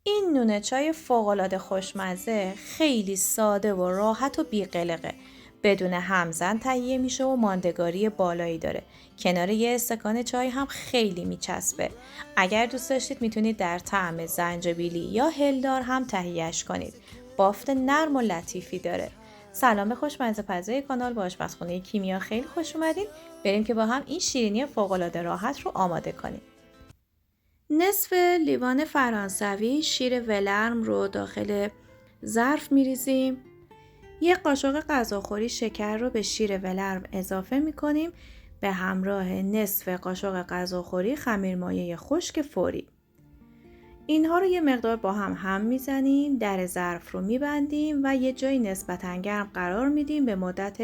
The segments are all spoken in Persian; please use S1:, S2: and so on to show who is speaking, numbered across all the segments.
S1: این نون چای فوق‌العاده خوشمزه خیلی ساده و راحت و بی‌قلقه. بدون همزن تهیه میشه و ماندگاری بالایی داره. کنار یه استکان چای هم خیلی میچسبه. اگر دوست داشتید میتونید در طعم زنجبیلی یا هلدار هم تهیهش کنید. بافت نرم و لطیفی داره. سلام به خوشمزه پزای کانال با آشپزخونه کیمیا خیلی خوش اومدین. بریم که با هم این شیرینی فوق‌العاده راحت رو آماده کنیم. نصف لیوان فرانسوی شیر ولرم رو داخل ظرف میریزیم. یک قاشق غذاخوری شکر رو به شیر ولرم اضافه میکنیم به همراه نصف قاشق غذاخوری خمیرمایه خشک فوری. اینها رو یه مقدار با هم میزنیم، در ظرف رو میبندیم و یه جای نسبتاً گرم قرار میدیم به مدت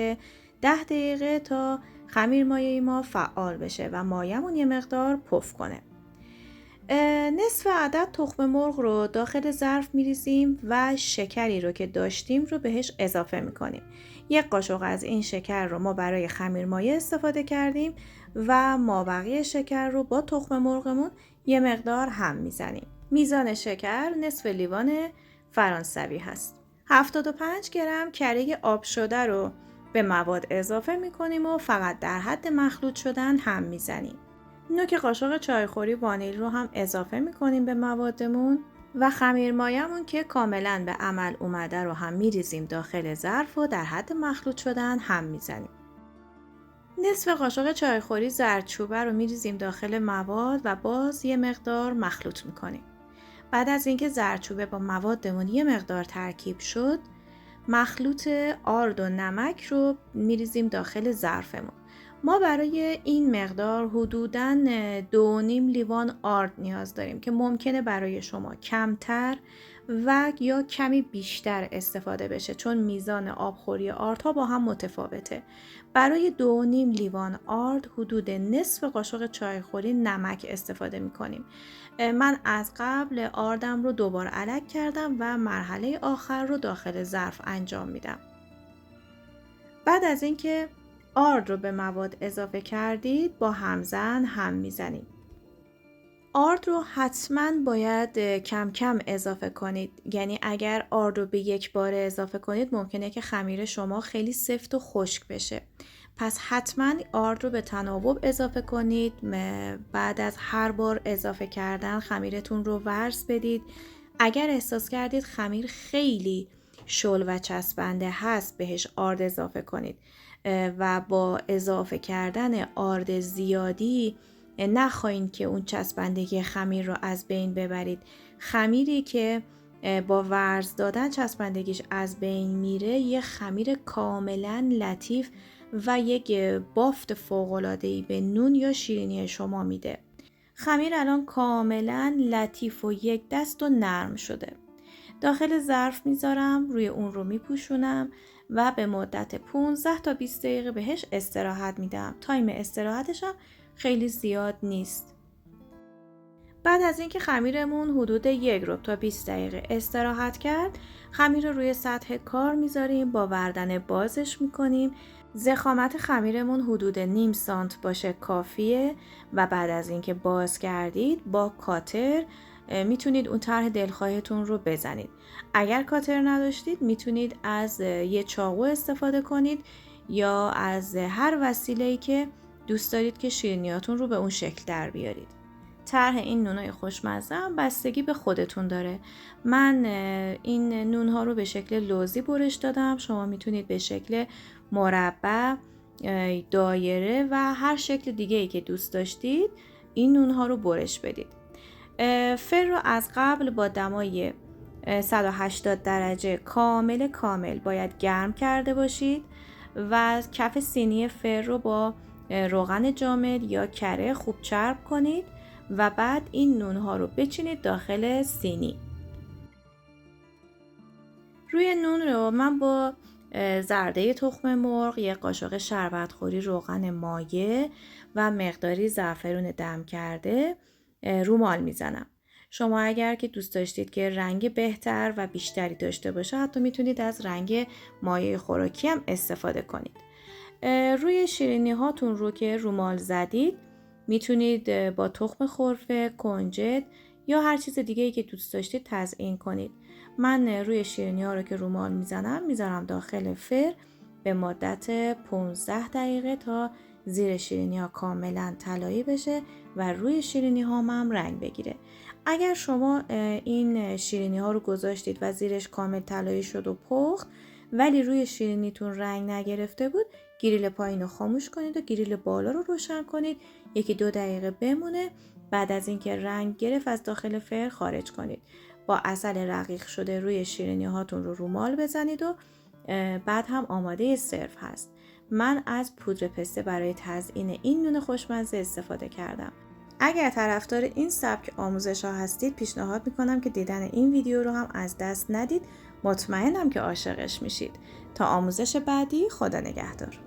S1: 10 دقیقه تا خمیرمایه ما فعال بشه و مایمون یه مقدار پف کنه. نصف عدد تخم مرغ رو داخل ظرف میریزیم و شکری رو که داشتیم رو بهش اضافه میکنیم. یک قاشق از این شکر رو ما برای خمیرمایه استفاده کردیم و مابقی شکر رو با تخم مرغمون یه مقدار هم میزنیم. میزان شکر نصف لیوان فرانسوی هست. 75 گرم کره آب شده رو به مواد اضافه میکنیم و فقط در حد مخلوط شدن هم میزنیم. نوک قاشق چایخوری وانیل رو هم اضافه میکنیم به موادمون و خمیرمایمون که کاملا به عمل اومده رو هم میریزیم داخل ظرف و در حد مخلوط شدن هم میزنیم. نصف قاشق چایخوری زردچوبه رو میریزیم داخل مواد و باز یه مقدار مخلوط میکنیم. بعد از اینکه زردچوبه با موادمون یه مقدار ترکیب شد، مخلوط آرد و نمک رو میریزیم داخل ظرفمون. ما برای این مقدار حدوداً 2.5 لیوان آرد نیاز داریم که ممکنه برای شما کمتر و یا کمی بیشتر استفاده بشه چون میزان آبخوری آردها با هم متفاوته. برای 2.5 لیوان آرد حدود نصف قاشق چایخوری نمک استفاده میکنیم. من از قبل آردم رو دوباره الک کردم و مرحله آخر رو داخل ظرف انجام میدم. بعد از اینکه آرد رو به مواد اضافه کردید با همزن هم میزنید. آرد رو حتما باید کم کم اضافه کنید، یعنی اگر آرد رو به یک بار اضافه کنید ممکنه که خمیر شما خیلی سفت و خشک بشه. پس حتما آرد رو به تناوب اضافه کنید. بعد از هر بار اضافه کردن خمیرتون رو ورز بدید. اگر احساس کردید خمیر خیلی شل و چسبنده هست بهش آرد اضافه کنید و با اضافه کردن آرد زیادی نخواهید که اون چسبندگی خمیر رو از بین ببرید. خمیری که با ورز دادن چسبندگیش از بین میره یه خمیر کاملا لطیف و یک بافت فوق‌العاده‌ای به نون یا شیرینی شما میده. خمیر الان کاملا لطیف و یک دست و نرم شده. داخل ظرف میذارم، روی اون رو میپوشونم و به مدت 15 تا 20 دقیقه بهش استراحت میدم. تایم استراحتش هم خیلی زیاد نیست. بعد از اینکه خمیرمون حدود 1 ربع تا 20 دقیقه استراحت کرد، خمیر رو روی سطح کار میذاریم، با وردن بازش میکنیم. ضخامت خمیرمون حدود نیم سانت باشه کافیه و بعد از اینکه باز کردید با کاتر میتونید اون طرح دلخواهتون رو بزنید. اگر کاتر نداشتید میتونید از یه چاقو استفاده کنید یا از هر وسیله‌ای که دوست دارید که شیرینیاتون رو به اون شکل در بیارید. طرح این نونای خوشمزه هم بستگی به خودتون داره. من این نونها رو به شکل لوزی برش دادم. شما میتونید به شکل مربع، دایره و هر شکل دیگه ای که دوست داشتید این نونها رو برش بدید. فر رو از قبل با دمای 180 درجه کامل باید گرم کرده باشید و کف سینی فر رو با روغن جامد یا کره خوب چرب کنید و بعد این نونها رو بچینید داخل سینی. روی نون رو من با زرده تخم مرغ، یک قاشق شربتخوری روغن مایع و مقداری زعفرون دم کرده رومال میزنم. شما اگر که دوست داشتید که رنگ بهتر و بیشتری داشته باشه حتی میتونید از رنگ مایع خوراکی هم استفاده کنید. روی شیرینی هاتون رو که رومال زدید میتونید با تخم خرفه، کنجد یا هر چیز دیگه‌ای که دوست داشتید تزیین کنید. من روی شیرینی ها رو که رومال میذارم داخل فر به مدت 15 دقیقه تا زیر شیرینی ها کاملا طلایی بشه و روی شیرینی ها هم رنگ بگیره. اگر شما این شیرینی ها رو گذاشتید و زیرش کامل طلایی شد و پخت ولی روی شیرینیتون رنگ نگرفته بود، گریل پایین رو خاموش کنید و گریل بالا رو روشن کنید. 1-2 دقیقه بمونه. بعد از اینکه رنگ گرفت از داخل فر خارج کنید. با عسل رقیق شده روی شیرینی هاتون رو رومال بزنید و بعد هم آماده سرو هست. من از پودر پسته برای تزیین این نون خوشمزه استفاده کردم. اگر طرفدار این سبک آموزش ها هستید پیشنهاد میکنم که دیدن این ویدیو رو هم از دست ندید. مطمئنم که عاشقش میشید. تا آموزش بعدی، خدا نگهدار.